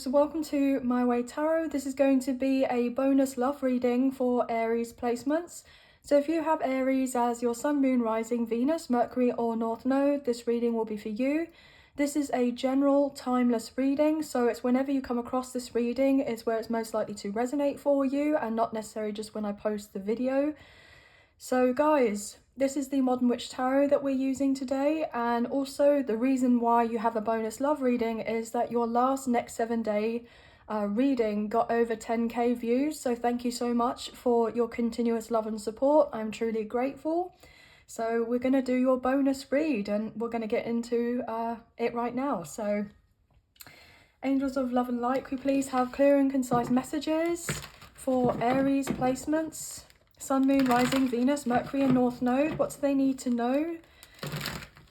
So welcome to My Way Tarot. This is going to be a bonus love reading for Aries placements. So if you have Aries as your Sun, Moon, Rising, Venus, Mercury or North Node, this reading will be for you. This is a general timeless reading, so it's whenever you come across this reading is where it's most likely to resonate for you and not necessarily just when I post the video. So guys, this is the Modern Witch Tarot that we're using today, and also the reason why you have a bonus love reading is that your last next 7-day reading got over 10k views, so thank you so much for your continuous love and support. I'm truly grateful. So we're going to do your bonus read and we're going to get into it right now. So angels of love and light, could you please have clear and concise messages for Aries placements? Sun, Moon, Rising, Venus, Mercury and North Node. What do they need to know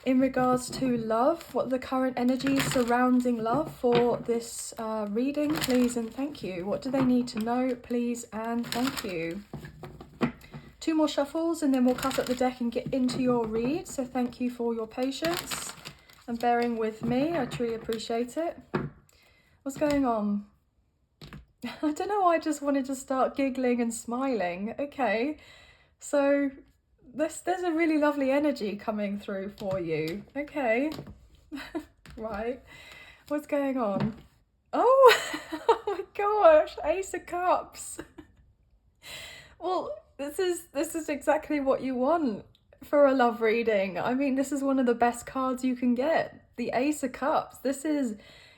in regards to love? What are the current energies surrounding love for this reading, please and thank you? What do they need to know, please and thank you? 2 more shuffles and then we'll cut up the deck and get into your read. So thank you for your patience and bearing with me. I truly appreciate it. What's going on? I don't know why I just wanted to start giggling and smiling. Okay, so there's a really lovely energy coming through for you. Okay, right, what's going on? Oh, oh my gosh, Ace of Cups. Well, this is exactly what you want for a love reading. I mean, this is one of the best cards you can get. The Ace of Cups. This is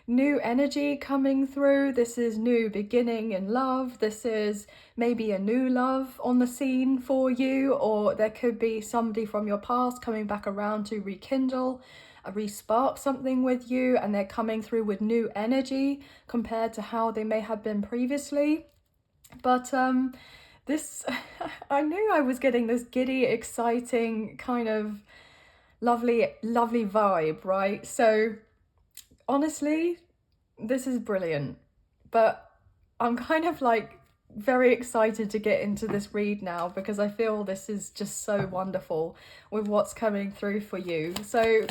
new energy coming through. This is new beginning in love. This is maybe a new love on the scene for you, or there could be somebody from your past coming back around to rekindle, respark something with you, and they're coming through with new energy compared to how they may have been previously. But this, I knew I was getting this giddy, exciting kind of lovely vibe, right? So honestly, this is brilliant, but I'm kind of like very excited to get into this read now because I feel this is just so wonderful with what's coming through for you. So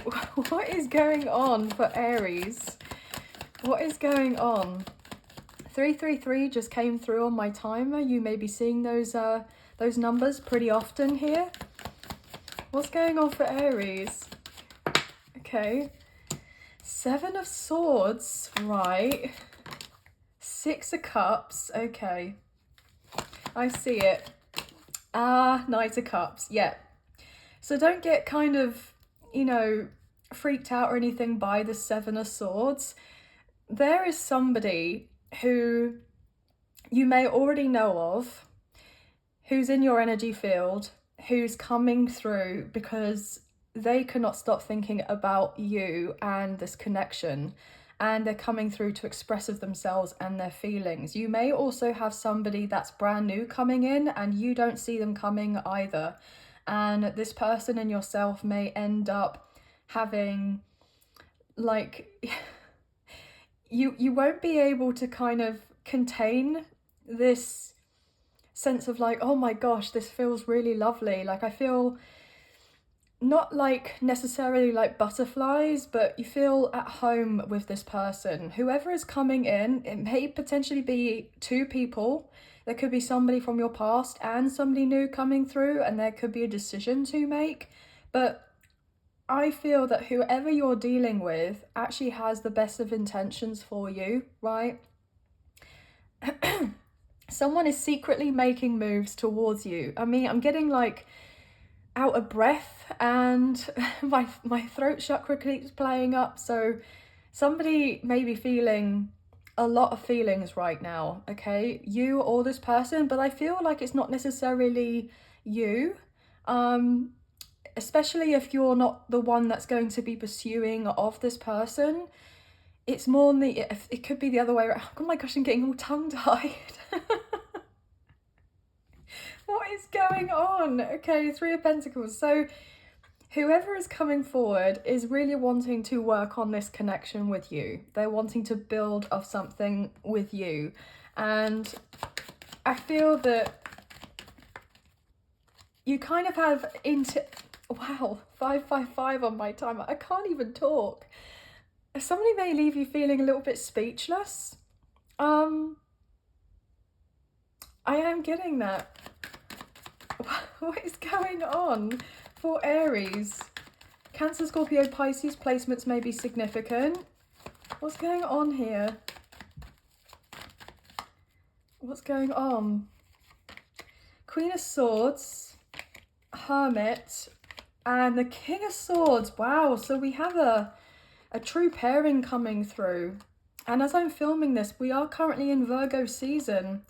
what is going on for Aries? What is going on? 333 just came through on my timer. You may be seeing those numbers pretty often here. What's going on for Aries? Okay. 7 of Swords, right. 6 of Cups, okay. I see it. Knight of Cups, yeah. So don't get kind of, you know, freaked out or anything by the 7 of Swords. There is somebody who you may already know of, who's in your energy field, who's coming through because they cannot stop thinking about you and this connection, and they're coming through to express of themselves and their feelings. You may also have somebody that's brand new coming in and you don't see them coming either, and this person and yourself may end up having like you won't be able to kind of contain this sense of like, oh my gosh, this feels really lovely. Like I feel not like necessarily like butterflies, but you feel at home with this person. Whoever is coming in, it may potentially be 2 people. There could be somebody from your past and somebody new coming through, and there could be a decision to make. But I feel that whoever you're dealing with actually has the best of intentions for you, right? Someone is secretly making moves towards you. I mean, I'm getting like out of breath and my throat chakra keeps playing up. So somebody may be feeling a lot of feelings right now, okay? You or this person, but I feel like it's not necessarily you. Especially if you're not the one that's going to be pursuing of this person. It's more than it could be the other way around. Oh my gosh, I'm getting all tongue-tied. What is going on? Okay, 3 of Pentacles. So whoever is coming forward is really wanting to work on this connection with you. They're wanting to build of something with you. And I feel that you kind of have wow, 555 on my timer. I can't even talk. Somebody may leave you feeling a little bit speechless. I am getting that. What is going on for Aries? Cancer, Scorpio, Pisces placements may be significant. What's going on here? What's going on? Queen of Swords, Hermit, and the King of Swords. Wow, so we have a true pairing coming through. And as I'm filming this, we are currently in Virgo season.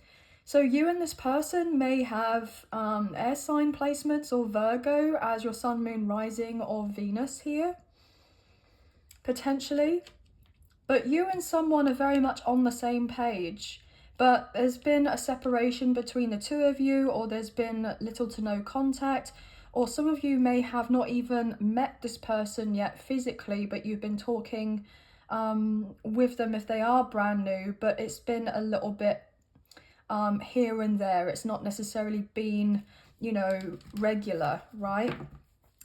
So you and this person may have air sign placements or Virgo as your sun, moon, rising, or Venus here, potentially. But you and someone are very much on the same page. But there's been a separation between the two of you, or there's been little to no contact, or some of you may have not even met this person yet physically, but you've been talking with them if they are brand new, but it's been a little bit here and there. It's not necessarily been, you know, regular, right?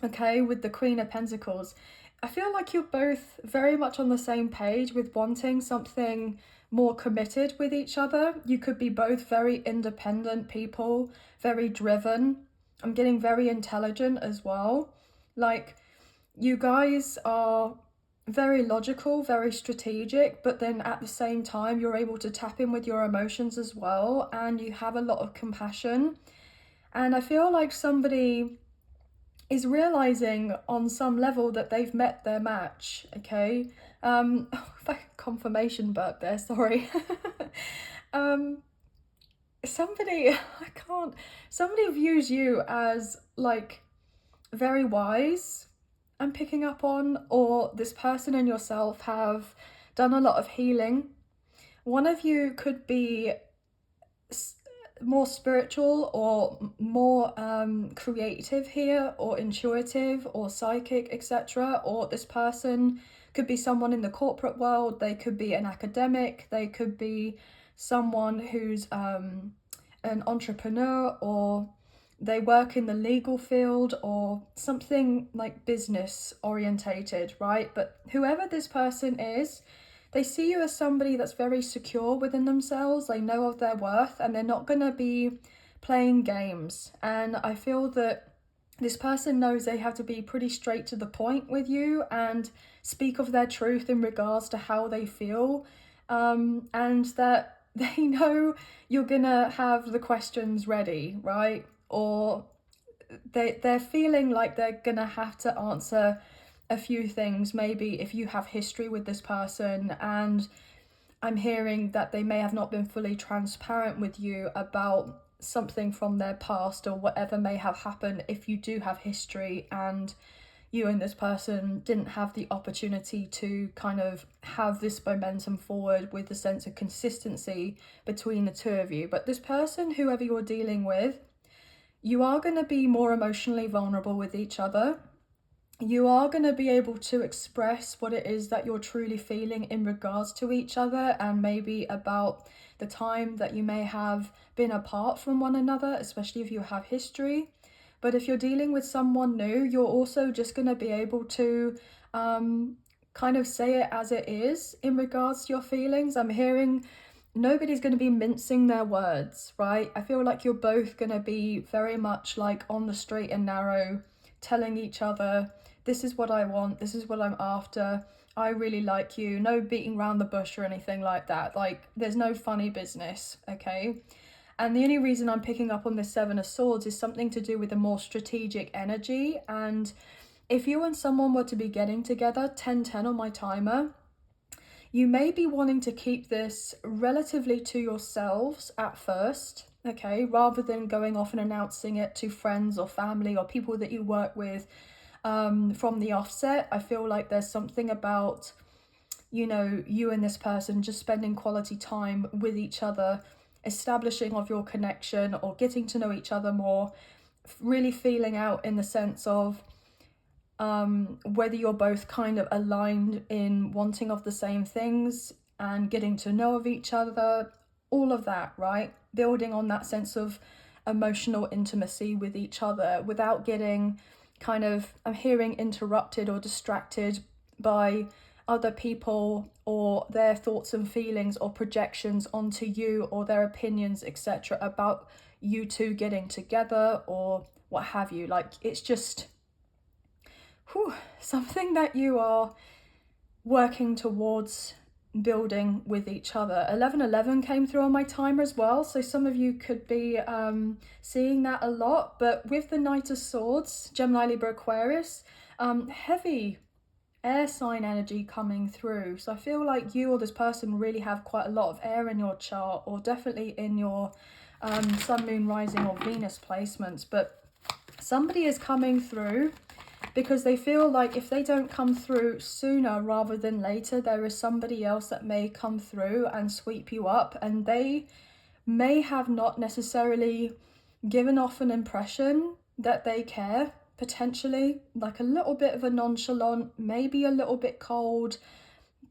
Okay, with the Queen of Pentacles, I feel like you're both very much on the same page with wanting something more committed with each other. You could be both very independent people, very driven. I'm getting very intelligent as well. Like, you guys are very logical, very strategic, but then at the same time, you're able to tap in with your emotions as well, and you have a lot of compassion. And I feel like somebody is realizing on some level that they've met their match, okay? Confirmation burp there, sorry. Somebody views you as like very wise, I'm picking up on, or this person and yourself have done a lot of healing. One of you could be more spiritual or more creative here, or intuitive or psychic, etc. Or this person could be someone in the corporate world, they could be an academic, they could be someone who's an entrepreneur, or they work in the legal field, or something like business orientated, right? But whoever this person is, they see you as somebody that's very secure within themselves, they know of their worth, and they're not going to be playing games. And I feel that this person knows they have to be pretty straight to the point with you and speak of their truth in regards to how they feel, and that they know you're gonna have the questions ready, right? Or they're feeling like they're gonna have to answer a few things, maybe if you have history with this person. And I'm hearing that they may have not been fully transparent with you about something from their past, or whatever may have happened if you do have history and you and this person didn't have the opportunity to kind of have this momentum forward with a sense of consistency between the two of you. But this person, whoever you're dealing with, you are going to be more emotionally vulnerable with each other. You are going to be able to express what it is that you're truly feeling in regards to each other, and maybe about the time that you may have been apart from one another, especially if you have history. But if you're dealing with someone new, you're also just going to be able to kind of say it as it is in regards to your feelings. I'm hearing nobody's going to be mincing their words, right? I feel like you're both going to be very much like on the straight and narrow, telling each other, this is what I want, this is what I'm after, I really like you. No beating around the bush or anything like that. Like, there's no funny business, okay? And the only reason I'm picking up on this Seven of Swords is something to do with a more strategic energy. And if you and someone were to be getting together, 10-10 on my timer, you may be wanting to keep this relatively to yourselves at first, okay, rather than going off and announcing it to friends or family or people that you work with from the offset. I feel like there's something about, you know, you and this person just spending quality time with each other, establishing of your connection, or getting to know each other more, really feeling out in the sense of whether you're both kind of aligned in wanting of the same things and getting to know of each other, all of that, right? Building on that sense of emotional intimacy with each other without getting kind of, I'm hearing, interrupted or distracted by other people or their thoughts and feelings or projections onto you, or their opinions, etc., about you two getting together or what have you. Like, it's just something that you are working towards building with each other. 1111 came through on my timer as well, so some of you could be seeing that a lot. But with the Knight of Swords, Gemini, Libra, Aquarius, heavy air sign energy coming through. So I feel like you or this person really have quite a lot of air in your chart, or definitely in your sun, moon, rising, or Venus placements. But somebody is coming through because they feel like if they don't come through sooner rather than later, there is somebody else that may come through and sweep you up, and they may have not necessarily given off an impression that they care, potentially, like a little bit of a nonchalant, maybe a little bit cold,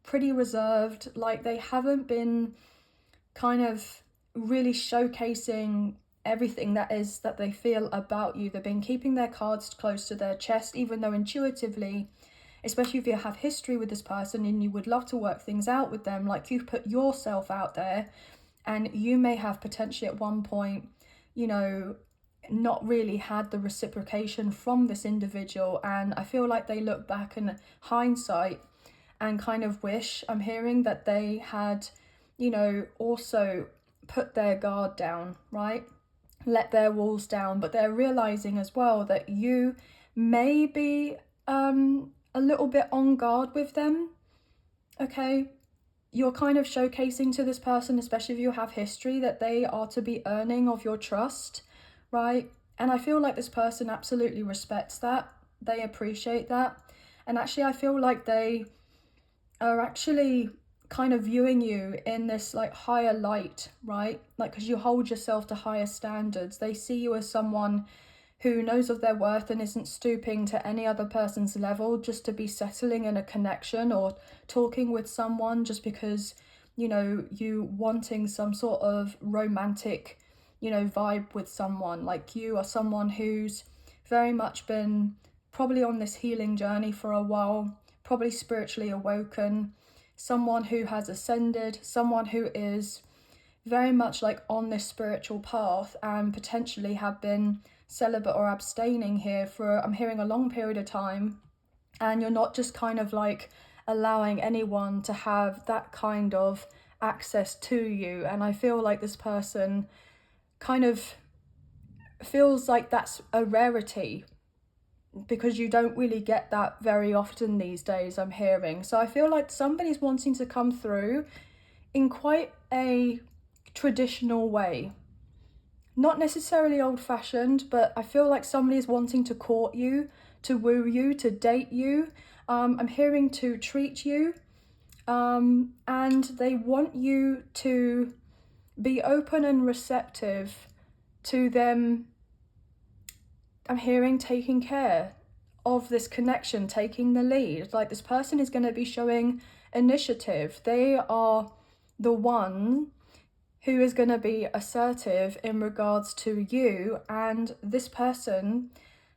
pretty reserved, like they haven't been kind of really showcasing everything that they feel about you. They've been keeping their cards close to their chest, even though intuitively, especially if you have history with this person and you would love to work things out with them, like you've put yourself out there, and you may have potentially at one point, you know, not really had the reciprocation from this individual. And I feel like they look back in hindsight and kind of wish, I'm hearing, that they had, you know, also put their guard down, right? Let their walls down. But they're realizing as well that you may be a little bit on guard with them, okay? You're kind of showcasing to this person, especially if you have history, that they are to be earning of your trust, right? And I feel like this person absolutely respects that. They appreciate that. And actually, I feel like they are actually kind of viewing you in this like higher light, right? Like, because you hold yourself to higher standards. They see you as someone who knows of their worth and isn't stooping to any other person's level just to be settling in a connection or talking with someone just because, you know, you wanting some sort of romantic, you know, vibe with someone. Like, you are someone who's very much been probably on this healing journey for a while, probably spiritually awoken, someone who has ascended, someone who is very much like on this spiritual path and potentially have been celibate or abstaining here for, I'm hearing, a long period of time. And you're not just kind of like allowing anyone to have that kind of access to you. And I feel like this person kind of feels like that's a rarity, because you don't really get that very often these days, I'm hearing. So I feel like somebody's wanting to come through in quite a traditional way. Not necessarily old-fashioned, but I feel like somebody's wanting to court you, to woo you, to date you. I'm hearing to treat you. And they want you to be open and receptive to them. I'm hearing taking care of this connection, taking the lead. Like, this person is going to be showing initiative. They are the one who is going to be assertive in regards to you. And this person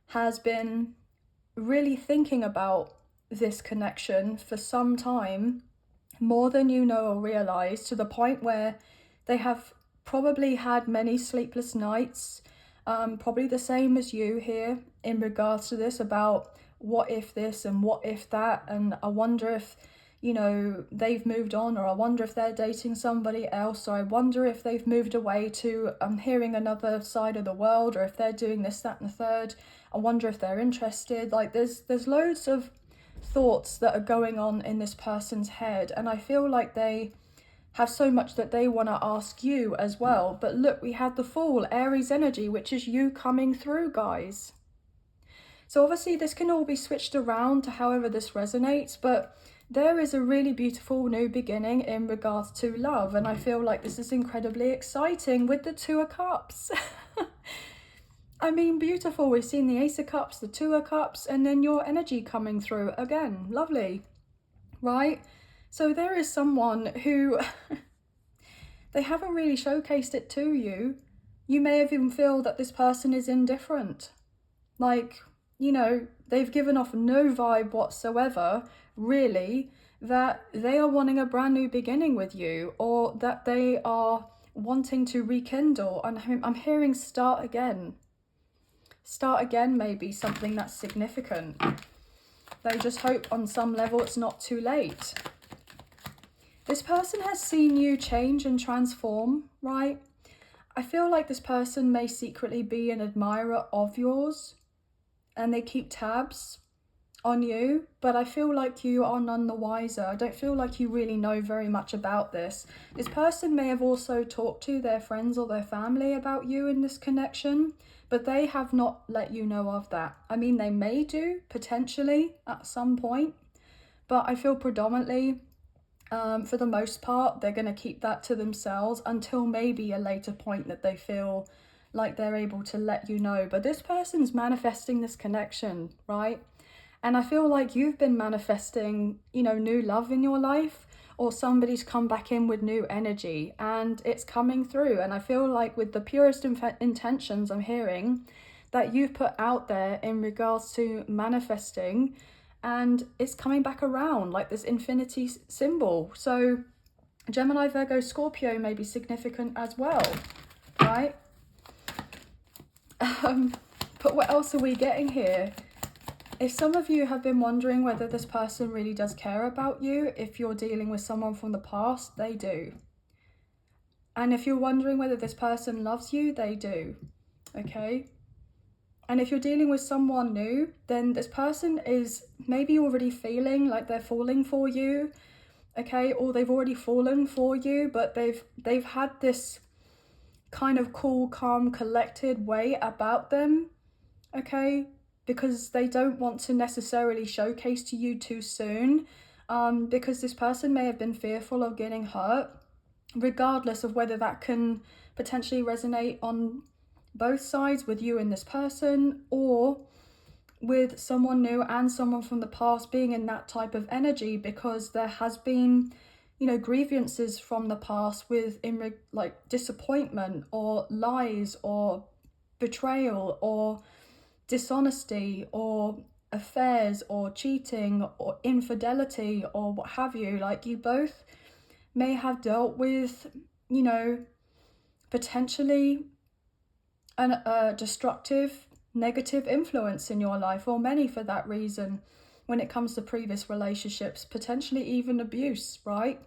has been really thinking about this connection for some time, more than you know or realize, to the point where they have probably had many sleepless nights, probably the same as you here, in regards to this, about what if this and what if that, and I wonder if, you know, they've moved on, or I wonder if they're dating somebody else, or I wonder if they've moved away to, I'm hearing, another side of the world, or if they're doing this, that, and the third. I wonder if they're interested. Like, there's loads of thoughts that are going on in this person's head, and I feel like they have so much that they want to ask you as well. But look, we had the Fool, Aries energy, which is you coming through, guys. So obviously this can all be switched around to however this resonates, but there is a really beautiful new beginning in regards to love, and I feel like this is incredibly exciting with the Two of Cups. I mean, beautiful. We've seen the Ace of Cups, the Two of Cups, and then your energy coming through again. Lovely, right? So there is someone who they haven't really showcased it to you. You may even feel that this person is indifferent. Like, you know, they've given off no vibe whatsoever, really. that they are wanting a brand new beginning with you, or that they are wanting to rekindle. And I'm hearing start again. Start again may be something that's significant. They just hope on some level it's not too late. This person has seen you change and transform, right? I feel like this person may secretly be an admirer of yours and they keep tabs on you, but I feel like you are none the wiser. I don't feel like you really know very much about this. This person may have also talked to their friends or their family about you in this connection, but they have not let you know of that. I mean, they may do, potentially, at some point, but I feel predominantly, for the most part, they're going to keep that to themselves until maybe a later point that they feel like they're able to let you know. But this person's manifesting this connection, right? And I feel like you've been manifesting, you know, new love in your life, or somebody's come back in with new energy and it's coming through. And I feel like with the purest intentions I'm hearing that you've put out there in regards to manifesting, and it's coming back around like this infinity symbol. So Gemini, Virgo, Scorpio may be significant as well, right? But what else are we getting here? If some of you have been wondering whether this person really does care about you, if you're dealing with someone from the past, they do. And if you're wondering whether this person loves you, they do, okay? And if you're dealing with someone new, then this person is maybe already feeling like they're falling for you, okay? Or they've already fallen for you, but they've had this kind of cool, calm, collected way about them, okay? Because they don't want to necessarily showcase to you too soon, because this person may have been fearful of getting hurt, regardless of whether that can potentially resonate on both sides with you and this person, or with someone new and someone from the past being in that type of energy, because there has been, you know, grievances from the past with like disappointment or lies or betrayal or dishonesty or affairs or cheating or infidelity or what have you. Like, you both may have dealt with, you know, potentially a destructive, negative influence in your life, or many for that reason, when it comes to previous relationships, potentially even abuse, right?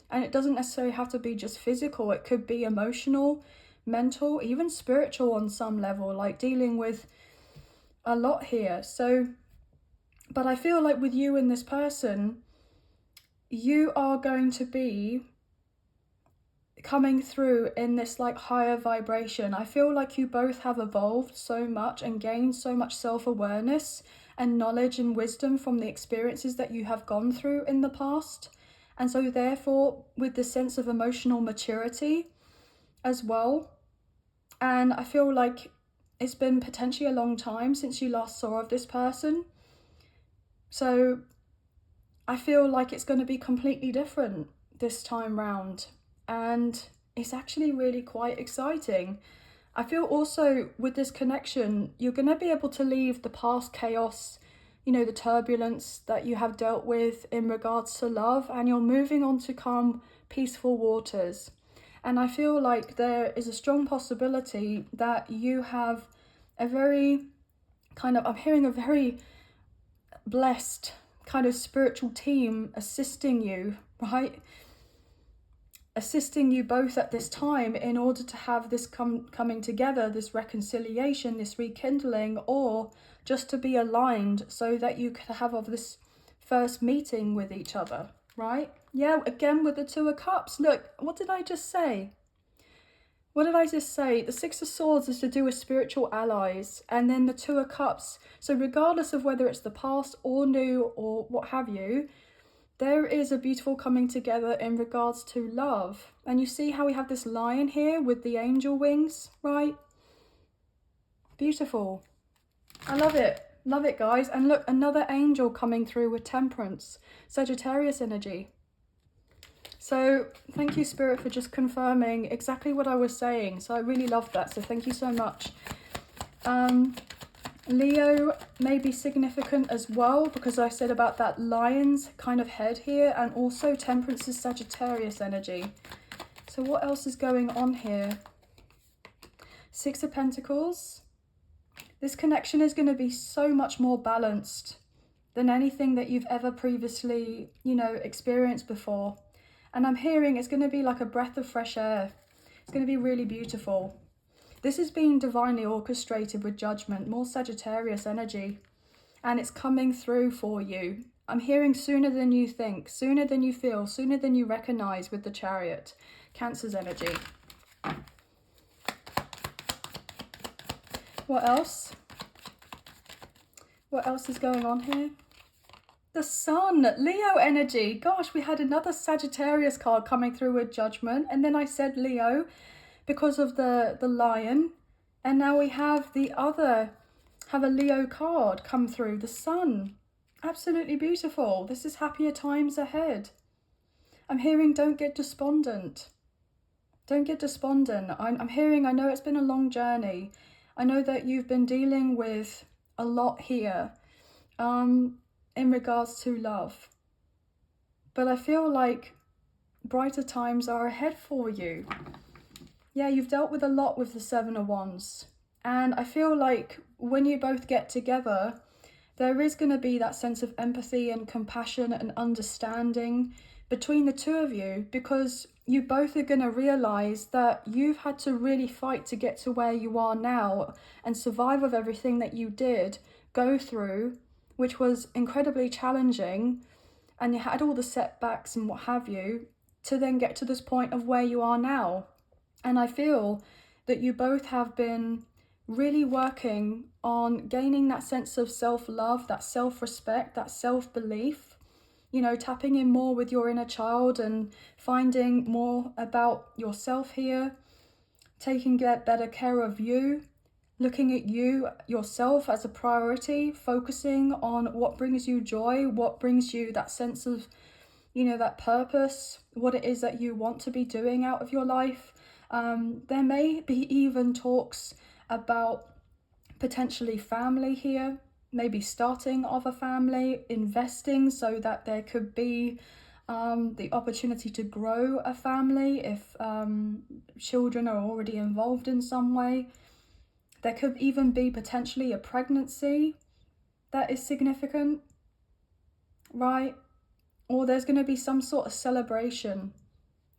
And it doesn't necessarily have to be just physical, it could be emotional, mental, even spiritual on some level, like dealing with a lot here. So, but I feel like with you and this person, you are going to be coming through in this like higher vibration. I feel like you both have evolved so much and gained so much self-awareness and knowledge and wisdom from the experiences that you have gone through in the past. And so therefore, with the sense of emotional maturity as well. And I feel like it's been potentially a long time since you last saw of this person. So I feel like it's going to be completely different this time round. And it's actually really quite exciting. I feel also with this connection, you're going to be able to leave the past chaos, you know, the turbulence that you have dealt with in regards to love, and you're moving on to calm, peaceful waters. And I feel like there is a strong possibility that you have a very kind of, I'm hearing a very blessed kind of spiritual team assisting you, right? Assisting you both at this time in order to have this coming together, this reconciliation, this rekindling, or just to be aligned so that you could have of this first meeting with each other, right? Yeah, again with the Two of Cups. Look, what did I just say? What did I just say? The Six of Swords is to do with spiritual allies, and then the Two of Cups. So regardless of whether it's the past or new or what have you, there is a beautiful coming together in regards to love. And you see how we have this lion here with the angel wings, right? Beautiful. I love it. Love it, guys. And look, another angel coming through with Temperance, Sagittarius energy. So thank you, Spirit, for just confirming exactly what I was saying. So I really love that. So thank you so much. Leo may be significant as well, because I said about that lion's kind of head here, and also Temperance is Sagittarius energy. So what else is going on here? Six of Pentacles. This connection is going to be so much more balanced than anything that you've ever previously, you know, experienced before. And I'm hearing it's going to be like a breath of fresh air. It's going to be really beautiful. This is being divinely orchestrated with judgment, more Sagittarius energy, and it's coming through for you. I'm hearing sooner than you think, sooner than you feel, sooner than you recognize with the Chariot, Cancer's energy. What else? What else is going on here? The Sun, Leo energy. Gosh, we had another Sagittarius card coming through with judgment, and then I said Leo because of the lion, and now we have a Leo card come through, the Sun. Absolutely beautiful. This is happier times ahead. I'm hearing don't get despondent. Don't get despondent. I'm hearing, I know it's been a long journey. I know that you've been dealing with a lot here in regards to love. But I feel like brighter times are ahead for you. Yeah, you've dealt with a lot with the Seven of Wands. And I feel like when you both get together, there is going to be that sense of empathy and compassion and understanding between the two of you, because you both are going to realize that you've had to really fight to get to where you are now and survive with everything that you did go through, which was incredibly challenging, and you had all the setbacks and what have you, to then get to this point of where you are now. And I feel that you both have been really working on gaining that sense of self-love, that self-respect, that self-belief, you know, tapping in more with your inner child and finding more about yourself here, taking better care of you, looking at you, yourself as a priority, focusing on what brings you joy, what brings you that sense of, you know, that purpose, what it is that you want to be doing out of your life. There may be even talks about potentially family here, maybe starting of a family, investing so that there could be the opportunity to grow a family if children are already involved in some way. There could even be potentially a pregnancy that is significant, right? Or there's going to be some sort of celebration,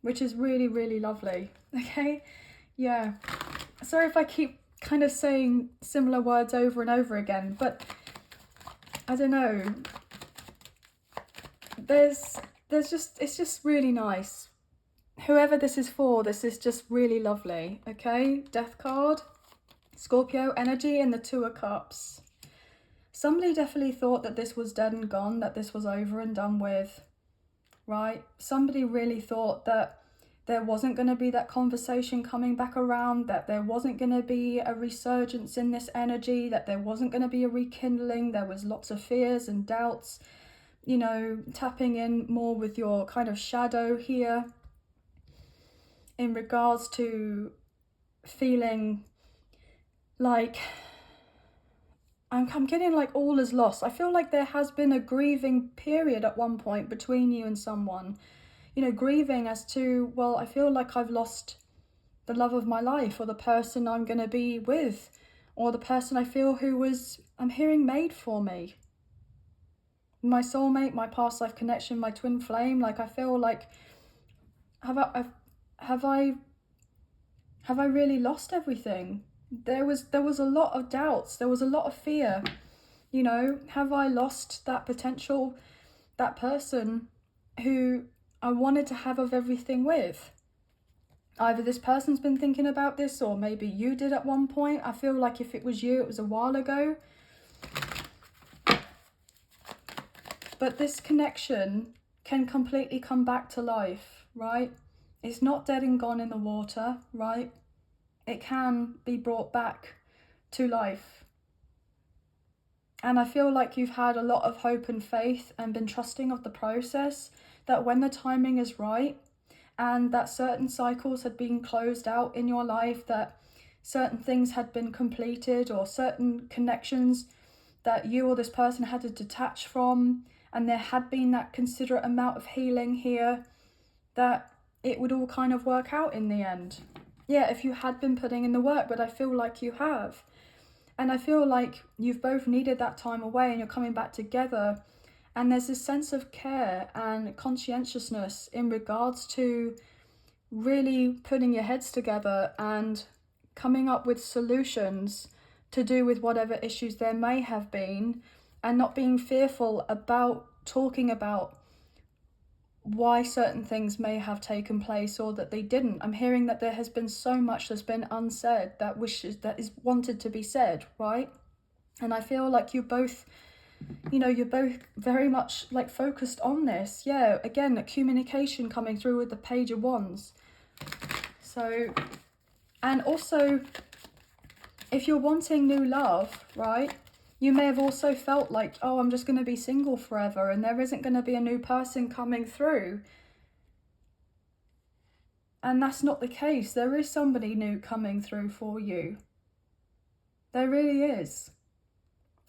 which is really, really lovely. Okay, yeah. Sorry if I keep kind of saying similar words over and over again, but I don't know. It's just really nice. Whoever this is for, this is just really lovely. Okay, Death card, Scorpio energy, and the Two of Cups. Somebody definitely thought that this was dead and gone, that this was over and done with, right? Somebody really thought that there wasn't going to be that conversation coming back around, that there wasn't going to be a resurgence in this energy, that there wasn't going to be a rekindling. There was lots of fears and doubts, you know, tapping in more with your kind of shadow here in regards to feeling like I'm getting like all is lost. I feel like there has been a grieving period at one point between you and someone. You know, grieving as to, well, I feel like I've lost the love of my life, or the person I'm going to be with, or the person I feel who was, I'm hearing, made for me. My soulmate, my past life connection, my twin flame. Like, I feel like, have I really lost everything? There was a lot of doubts. There was a lot of fear. You know, have I lost that potential, that person who I wanted to have of everything with? Either this person's been thinking about this, or maybe you did at one point. I feel like if it was you, it was a while ago. But this connection can completely come back to life, right? It's not dead and gone in the water, right? It can be brought back to life. And I feel like you've had a lot of hope and faith and been trusting of the process, that when the timing is right and that certain cycles had been closed out in your life, that certain things had been completed, or certain connections that you or this person had to detach from, and there had been that considerate amount of healing here, that it would all kind of work out in the end. Yeah, if you had been putting in the work, but I feel like you have. And I feel like you've both needed that time away and you're coming back together. And there's this sense of care and conscientiousness in regards to really putting your heads together and coming up with solutions to do with whatever issues there may have been, and not being fearful about talking about why certain things may have taken place or that they didn't. I'm hearing that there has been so much that's been unsaid that is wanted to be said, right? And I feel like you're both very much like focused on this. Yeah, again, communication coming through with the Page of Wands. So, and also, if you're wanting new love, right, you may have also felt like, oh, I'm just going to be single forever and there isn't going to be a new person coming through. And that's not the case. There is somebody new coming through for you. There really is.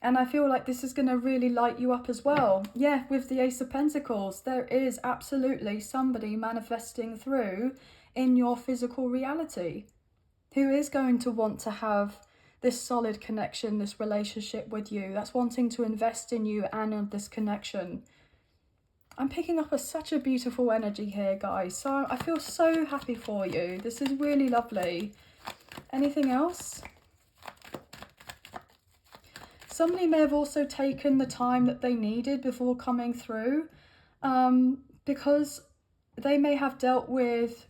And I feel like this is going to really light you up as well. Yeah, with the Ace of Pentacles, there is absolutely somebody manifesting through in your physical reality who is going to want to have this solid connection, this relationship with you, that's wanting to invest in you and in this connection. I'm picking up such a beautiful energy here, guys. So I feel so happy for you. This is really lovely. Anything else? Somebody may have also taken the time that they needed before coming through, because they may have dealt with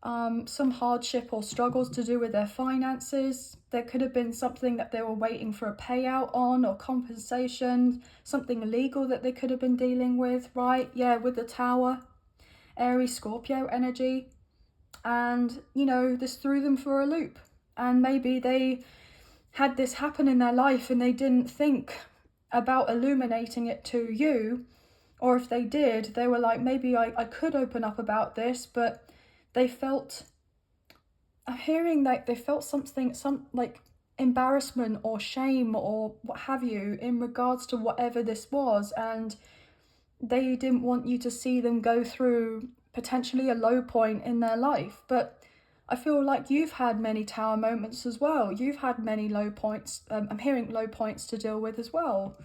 some hardship or struggles to do with their finances. There could have been something that they were waiting for a payout on, or compensation, something legal that they could have been dealing with, right? Yeah, with the Tower, Aries, Scorpio energy. And, you know, this threw them for a loop. And maybe they had this happen in their life and they didn't think about illuminating it to you. Or if they did, they were like, maybe I could open up about this, but they felt, I'm hearing like they felt something, some like embarrassment or shame or what have you in regards to whatever this was, and they didn't want you to see them go through potentially a low point in their life. But I feel like you've had many Tower moments as well. You've had many low points. I'm hearing low points to deal with as well.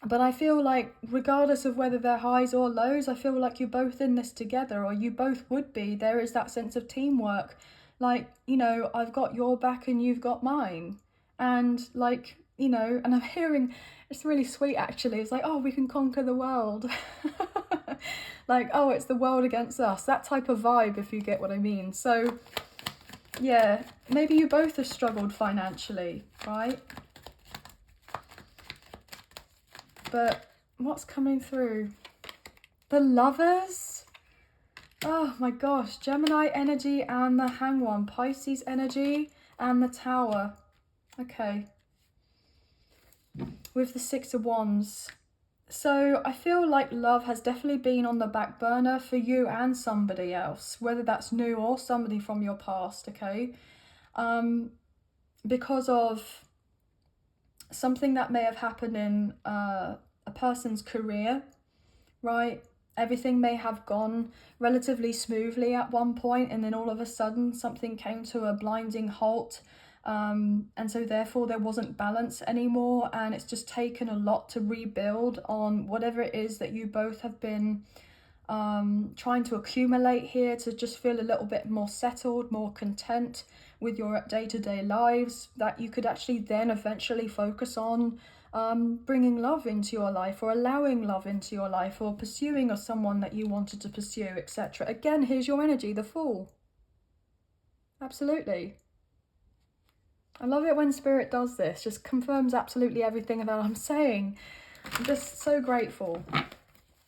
But I feel like regardless of whether they're highs or lows, I feel like you're both in this together, or you both would be. There is that sense of teamwork. Like, you know, I've got your back and you've got mine. And like, you know, and I'm hearing, it's really sweet actually. It's like, oh, we can conquer the world. Like, oh, it's the world against us. That type of vibe, if you get what I mean. So, yeah, maybe you both have struggled financially, right? But what's coming through? The Lovers? Oh my gosh, Gemini energy and the Hanged One, Pisces energy and the Tower. Okay. With the Six of Wands. So I feel like love has definitely been on the back burner for you and somebody else, whether that's new or somebody from your past, okay? Because of something that may have happened in a person's career, right? Everything may have gone relatively smoothly at one point, and then all of a sudden something came to a blinding halt. And so therefore there wasn't balance anymore, and it's just taken a lot to rebuild on whatever it is that you both have been trying to accumulate here, to just feel a little bit more settled, more content with your day-to-day lives, that you could actually then eventually focus on bringing love into your life, or allowing love into your life, or pursuing someone that you wanted to pursue, etc. Again, here's your energy, the Fool. Absolutely. I love it when Spirit does this, just confirms absolutely everything that I'm saying. I'm just so grateful.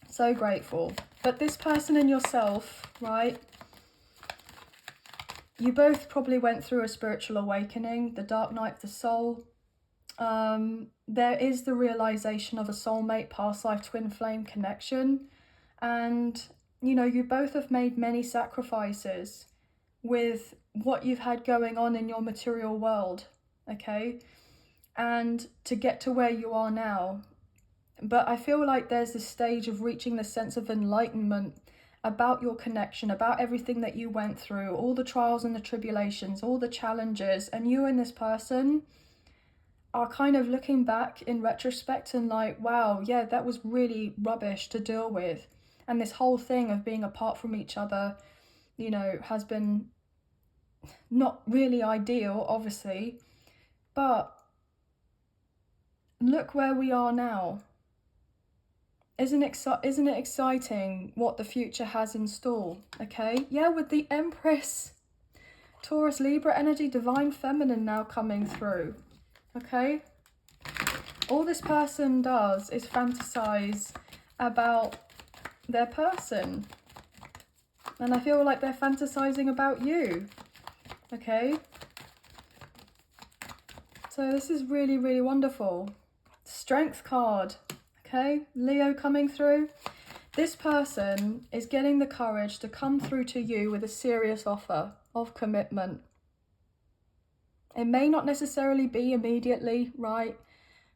So grateful. But this person and yourself, right? You both probably went through a spiritual awakening, the dark night of the soul. There is the realization of a soulmate, past life, twin flame connection. And, you know, you both have made many sacrifices. with what you've had going on in your material world, okay? And to get to where you are now. But I feel like there's this stage of reaching the sense of enlightenment about your connection, about everything that you went through, all the trials and the tribulations, all the challenges, and you and this person are kind of looking back in retrospect and like, wow, yeah, that was really rubbish to deal with. And this whole thing of being apart from each other, you know, has been not really ideal, obviously, but look where we are now. Isn't it exciting what the future has in store, okay? Yeah, with the Empress, Taurus, Libra energy, Divine Feminine now coming through, okay? All this person does is fantasize about their person. And I feel like they're fantasizing about you, okay? So this is really, really wonderful. Strength card. Okay, Leo coming through. This person is getting the courage to come through to you with a serious offer of commitment. It may not necessarily be immediately, right?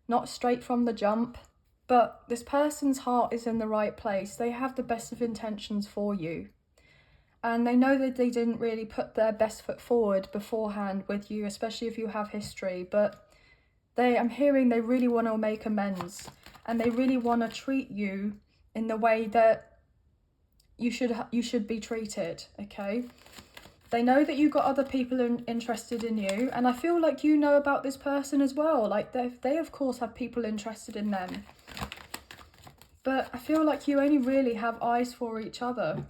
Not straight from the jump, but this person's heart is in the right place. They have the best of intentions for you. And they know that they didn't really put their best foot forward beforehand with you, especially if you have history, but I'm hearing they really want to make amends. And they really want to treat you in the way that you should be treated, okay? They know that you've got other people interested in you, and I feel like you know about this person as well. Like they of course have people interested in them. But I feel like you only really have eyes for each other,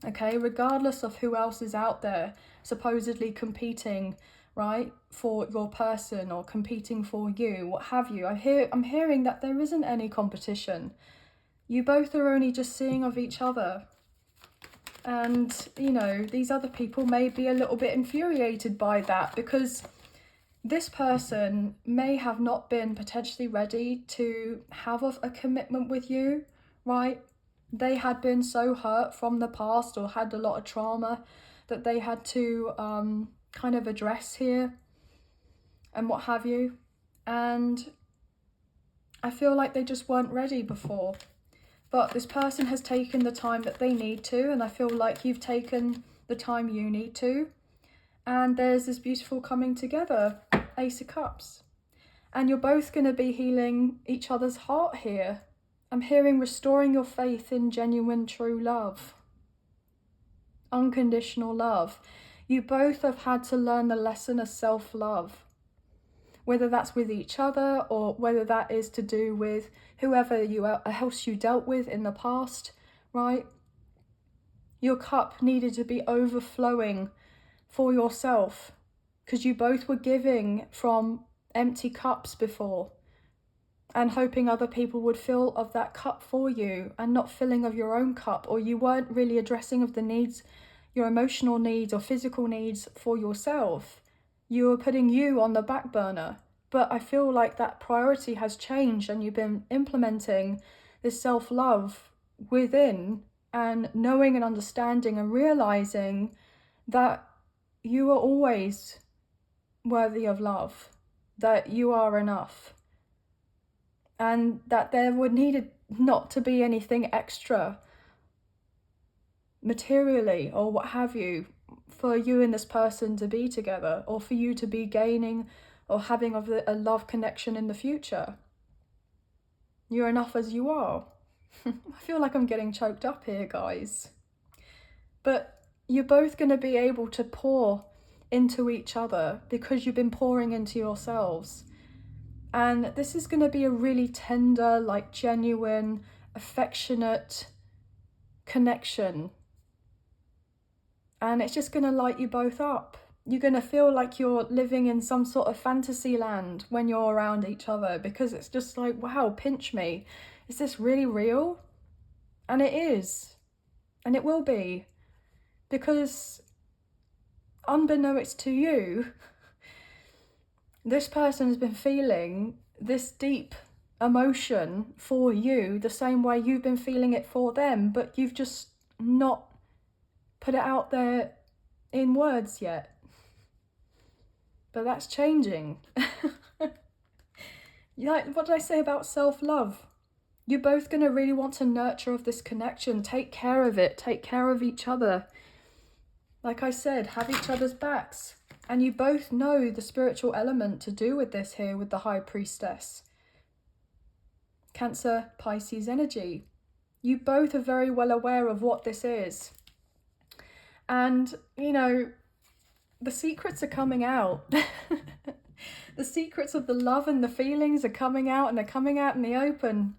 okay? Regardless of who else is out there supposedly competing, right, for your person or competing for you, what have you. I'm hearing that there isn't any competition. You both are only just seeing of each other. And, you know, these other people may be a little bit infuriated by that, because this person may have not been potentially ready to have a commitment with you, right? They had been so hurt from the past or had a lot of trauma that they had to kind of address here and what have you. And I feel like they just weren't ready before. But this person has taken the time that they need to, and I feel like you've taken the time you need to. And there's this beautiful coming together, Ace of Cups. And you're both going to be healing each other's heart here. I'm hearing restoring your faith in genuine, true love. Unconditional love. You both have had to learn the lesson of self-love. Whether that's with each other or whether that is to do with whoever else you dealt with in the past, right? Your cup needed to be overflowing for yourself because you both were giving from empty cups before and hoping other people would fill of that cup for you and not filling of your own cup, or you weren't really addressing of the needs, your emotional needs or physical needs for yourself. You were putting you on the back burner. But I feel like that priority has changed and you've been implementing this self-love within and knowing and understanding and realizing that you are always worthy of love, that you are enough, and that there would needed not to be anything extra materially or what have you for you and this person to be together, or for you to be gaining or having a love connection in the future. You're enough as you are. I feel like I'm getting choked up here, guys. But you're both going to be able to pour into each other because you've been pouring into yourselves. And this is going to be a really tender, like genuine, affectionate connection. And it's just going to light you both up. You're going to feel like you're living in some sort of fantasy land when you're around each other, because it's just like, wow, pinch me. Is this really real? And it is. And it will be. Because unbeknownst to you, this person has been feeling this deep emotion for you the same way you've been feeling it for them, but you've just not put it out there in words yet. But that's changing. Like, what did I say about self-love? You're both going to really want to nurture of this connection. Take care of it. Take care of each other. Like I said, have each other's backs. And you both know the spiritual element to do with this here with the High Priestess. Cancer, Pisces energy. You both are very well aware of what this is. And, you know, the secrets are coming out. The secrets of the love and the feelings are coming out, and they're coming out in the open.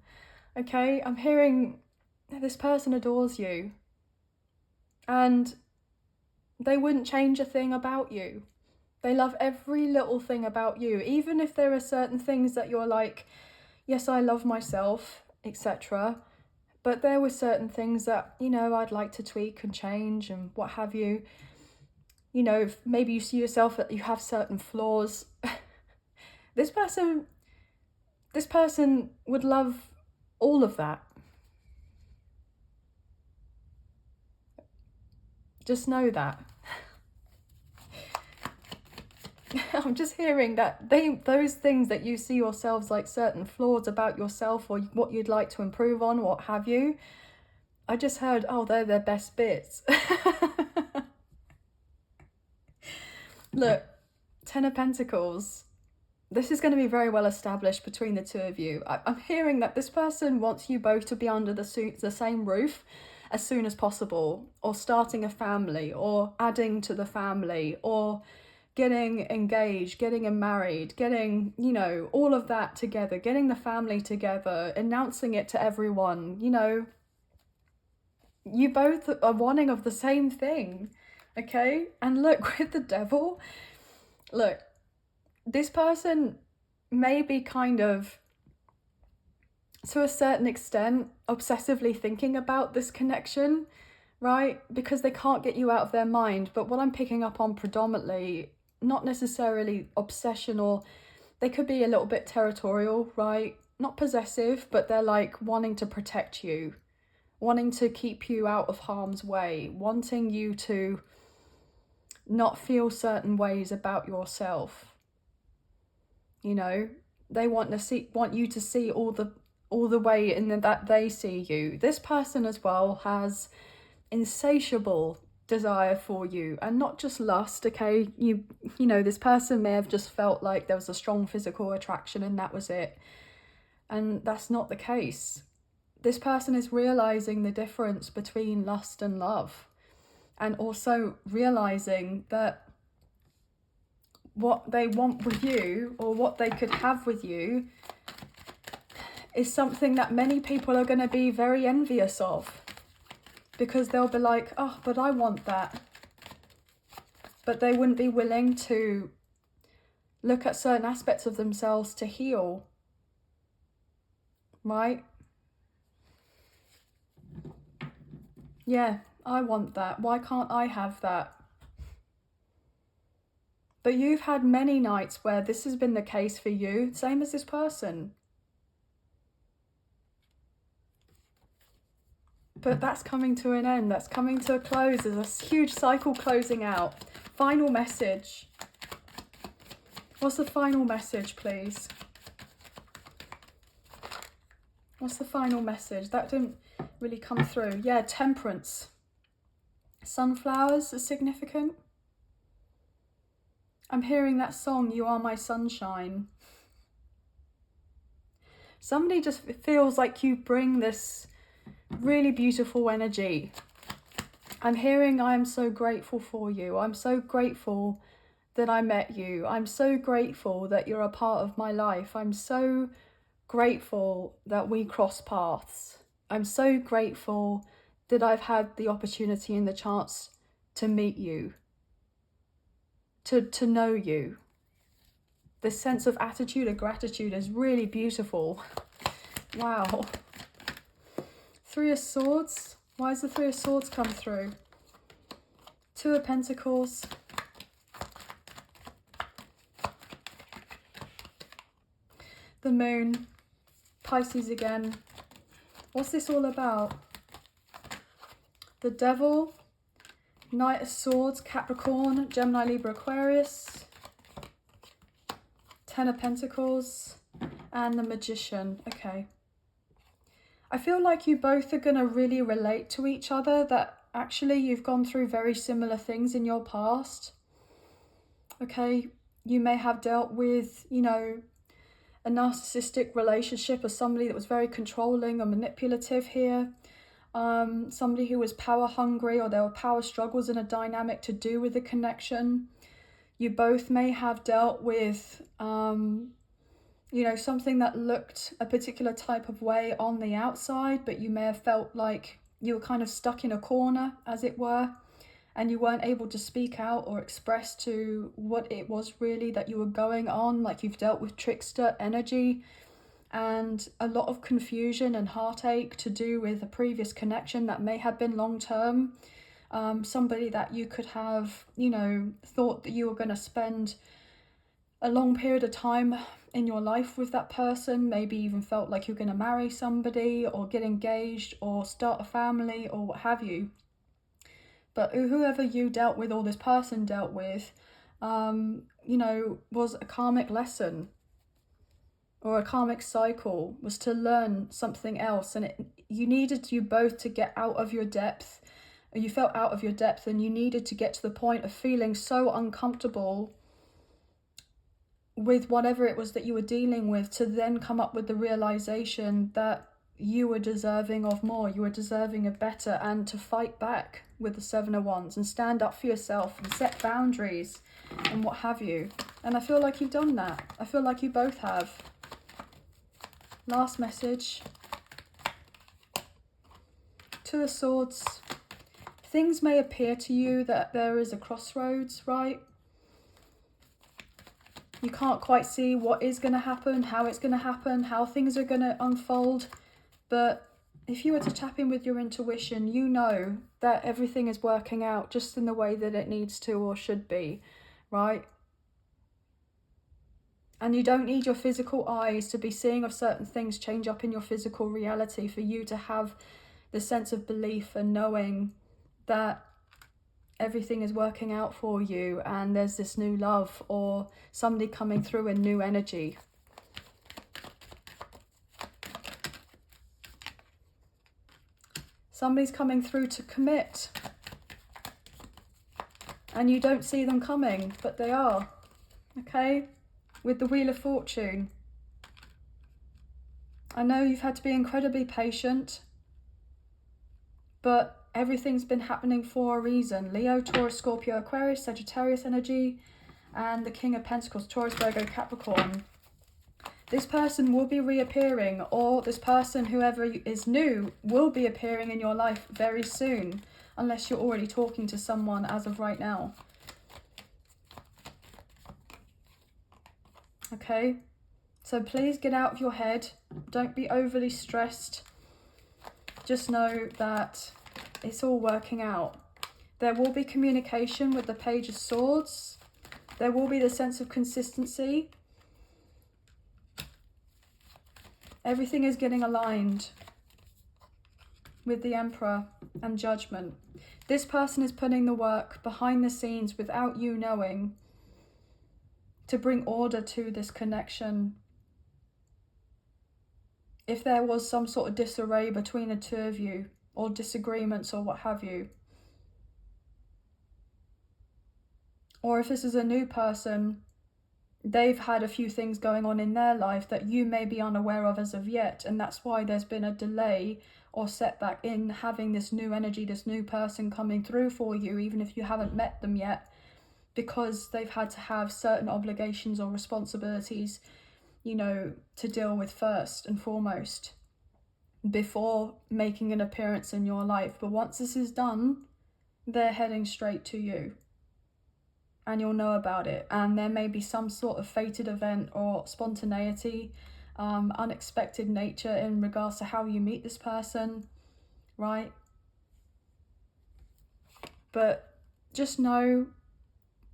Okay, I'm hearing this person adores you. And they wouldn't change a thing about you. They love every little thing about you. Even if there are certain things that you're like, yes, I love myself, etc. But there were certain things that, you know, I'd like to tweak and change and what have you. You know, maybe you see yourself that you have certain flaws. This person would love all of that. Just know that. I'm just hearing that those things that you see yourselves like certain flaws about yourself or what you'd like to improve on, what have you. I just heard, oh, they're their best bits. Look, Ten of Pentacles. This is going to be very well established between the two of you. I'm hearing that this person wants you both to be under the same roof as soon as possible, or starting a family, or adding to the family, or getting engaged, getting married, getting, you know, all of that together, getting the family together, announcing it to everyone, you know. You both are wanting of the same thing, okay? And look, with the Devil, look, this person may be kind of, to a certain extent, obsessively thinking about this connection, right? Because they can't get you out of their mind. But what I'm picking up on predominantly, not necessarily obsession, or they could be a little bit territorial, right? Not possessive, but they're like wanting to protect you, wanting to keep you out of harm's way, wanting you to not feel certain ways about yourself. You know, they want you to see all the way in that they see you. This person as well has insatiable desire for you, and not just lust, okay? You know, this person may have just felt like there was a strong physical attraction and that was it. And that's not the case. This person is realizing the difference between lust and love, and also realizing that what they want with you, or what they could have with you, is something that many people are going to be very envious of, because they'll be like, oh, but I want that. But they wouldn't be willing to look at certain aspects of themselves to heal, right? Yeah, I want that. Why can't I have that? But you've had many nights where this has been the case for you, same as this person. But that's coming to an end. That's coming to a close. There's a huge cycle closing out. Final message. What's the final message, please? What's the final message? That didn't really come through. Yeah, Temperance. Sunflowers are significant. I'm hearing that song, You Are My Sunshine. Somebody just feels like you bring this really beautiful energy. I'm hearing, I am so grateful for you. I'm so grateful that I met you. I'm so grateful that you're a part of my life. I'm so grateful that we cross paths. I'm so grateful that I've had the opportunity and the chance to meet you, to know you. This sense of attitude of gratitude is really beautiful. Wow. Three of Swords. Why has the Three of Swords come through? Two of Pentacles. The Moon. Pisces again. What's this all about? The Devil. Knight of Swords, Capricorn, Gemini, Libra, Aquarius, Ten of Pentacles, and the Magician. Okay. I feel like you both are going to really relate to each other, that actually you've gone through very similar things in your past. Okay, you may have dealt with, you know, a narcissistic relationship or somebody that was very controlling or manipulative here. Somebody who was power hungry, or there were power struggles in a dynamic to do with the connection. You both may have dealt with, you know, something that looked a particular type of way on the outside, but you may have felt like you were kind of stuck in a corner, as it were, and you weren't able to speak out or express to what it was really that you were going on. Like, you've dealt with trickster energy and a lot of confusion and heartache to do with a previous connection that may have been long-term. Somebody that you could have, you know, thought that you were going to spend a long period of time in your life with that person, maybe even felt like you're going to marry somebody or get engaged or start a family or what have you. But whoever you dealt with, or this person dealt with, you know, was a karmic lesson or a karmic cycle, was to learn something else. And you needed you both to get out of your depth. You felt out of your depth, and you needed to get to the point of feeling so uncomfortable with whatever it was that you were dealing with, to then come up with the realization that you were deserving of more, you were deserving of better, and to fight back with the Seven of Wands and stand up for yourself and set boundaries and what have you. And I feel like you've done that. I feel like you both have. Last message. Two of Swords. Things may appear to you that there is a crossroads, right? You can't quite see what is going to happen, how it's going to happen, how things are going to unfold. But if you were to tap in with your intuition, you know that everything is working out just in the way that it needs to or should be, right? And you don't need your physical eyes to be seeing of certain things change up in your physical reality for you to have the sense of belief and knowing that everything is working out for you, and there's this new love or somebody coming through in new energy. Somebody's coming through to commit, and you don't see them coming, but they are. Okay, with the Wheel of Fortune. I know you've had to be incredibly patient, but everything's been happening for a reason. Leo, Taurus, Scorpio, Aquarius, Sagittarius energy, and the King of Pentacles, Taurus, Virgo, Capricorn. This person will be reappearing, or this person, whoever is new, will be appearing in your life very soon, unless you're already talking to someone as of right now. Okay, so please get out of your head. Don't be overly stressed. Just know that it's all working out. There will be communication with the Page of Swords. There will be the sense of consistency. Everything is getting aligned with the Emperor and Judgment. This person is putting the work behind the scenes without you knowing to bring order to this connection. If there was some sort of disarray between the two of you, or disagreements or what have you, or if this is a new person, they've had a few things going on in their life that you may be unaware of as of yet, and that's why there's been a delay or setback in having this new energy, this new person coming through for you, even if you haven't met them yet, because they've had to have certain obligations or responsibilities, you know, to deal with first and foremost before making an appearance in your life. But once this is done, they're heading straight to you, and you'll know about it. And there may be some sort of fated event or spontaneity, unexpected nature in regards to how you meet this person, right? But just know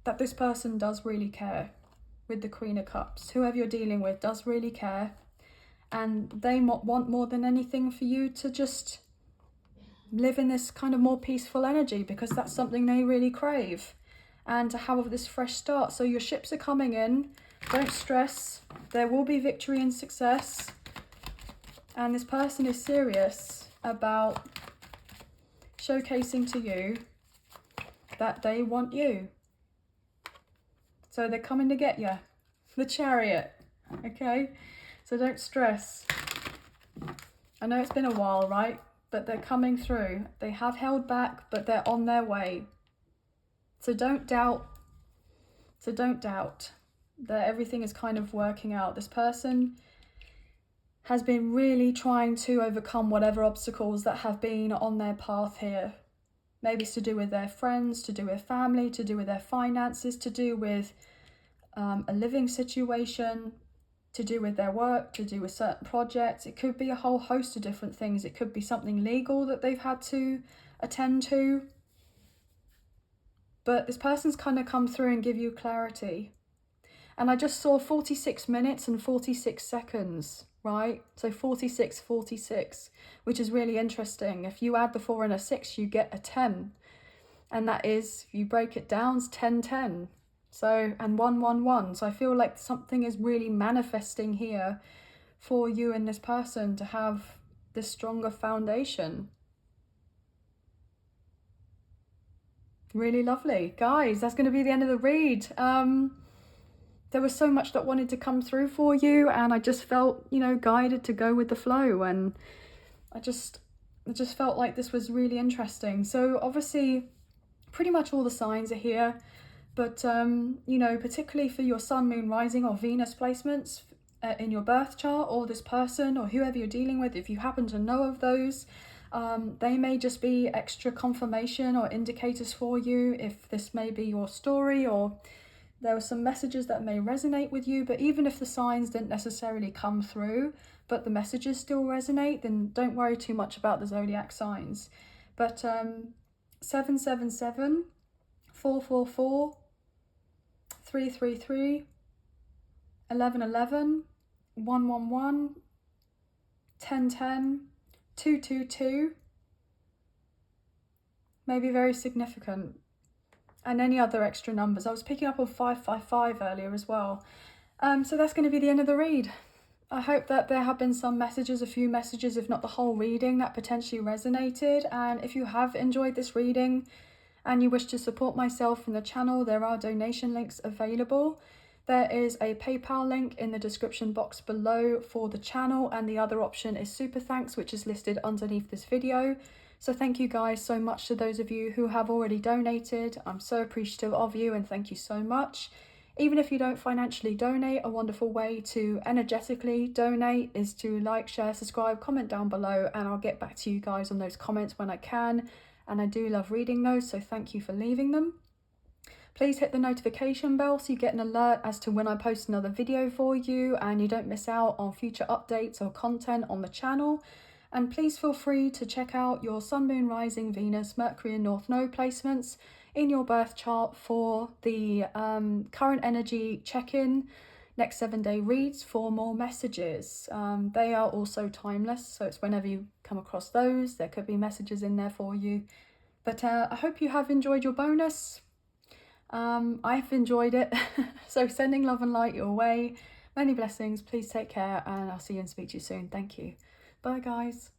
that this person does really care. With the Queen of Cups, whoever you're dealing with does really care, and they want more than anything for you to just live in this kind of more peaceful energy, because that's something they really crave, and to have this fresh start. So your ships are coming in. Don't stress. There will be victory and success. And this person is serious about showcasing to you that they want you. So they're coming to get you. The Chariot. Okay? So don't stress. I know it's been a while, right? But they're coming through. They have held back, but they're on their way. So don't doubt. So don't doubt that everything is kind of working out. This person has been really trying to overcome whatever obstacles that have been on their path here. Maybe it's to do with their friends, to do with family, to do with their finances, to do with a living situation, to do with their work, to do with certain projects. It could be a whole host of different things. It could be something legal that they've had to attend to. But this person's kind of come through and give you clarity. And I just saw 46 minutes and 46 seconds, right? So 46, 46, which is really interesting. If you add the 4 and a 6, you get a 10. And that is, if you break it down, it's 10, 10. So, and 1, 1, 1. So I feel like something is really manifesting here for you and this person to have this stronger foundation. Really lovely. Guys, that's going to be the end of the read. There was so much that wanted to come through for you, and I just felt, you know, guided to go with the flow, and I just felt like this was really interesting. So obviously, pretty much all the signs are here, but you know, particularly for your sun, moon, rising, or Venus placements in your birth chart, or this person or whoever you're dealing with, if you happen to know of those, they may just be extra confirmation or indicators for you if this may be your story, or there were some messages that may resonate with you. But even if the signs didn't necessarily come through, but the messages still resonate, then don't worry too much about the zodiac signs. But 777, 444, 333, 1111, 111, 1010, 222 may be very significant. And any other extra numbers. I was picking up on 555 earlier as well. So that's going to be the end of the read. I hope that there have been some messages, a few messages, if not the whole reading, that potentially resonated. And if you have enjoyed this reading and you wish to support myself and the channel, there are donation links available. There is a PayPal link in the description box below for the channel, and the other option is Super Thanks, which is listed underneath this video. So thank you guys so much to those of you who have already donated. I'm so appreciative of you, and thank you so much. Even if you don't financially donate, a wonderful way to energetically donate is to like, share, subscribe, comment down below, and I'll get back to you guys on those comments when I can. And I do love reading those, so thank you for leaving them. Please hit the notification bell so you get an alert as to when I post another video for you and you don't miss out on future updates or content on the channel. And please feel free to check out your Sun, Moon, Rising, Venus, Mercury and North Node placements in your birth chart for the current energy check-in, next 7-day reads for more messages. They are also timeless, so it's whenever you come across those, there could be messages in there for you. But I hope you have enjoyed your bonus. I've enjoyed it. So sending love and light your way. Many blessings. Please take care, and I'll see you and speak to you soon. Thank you. Bye guys.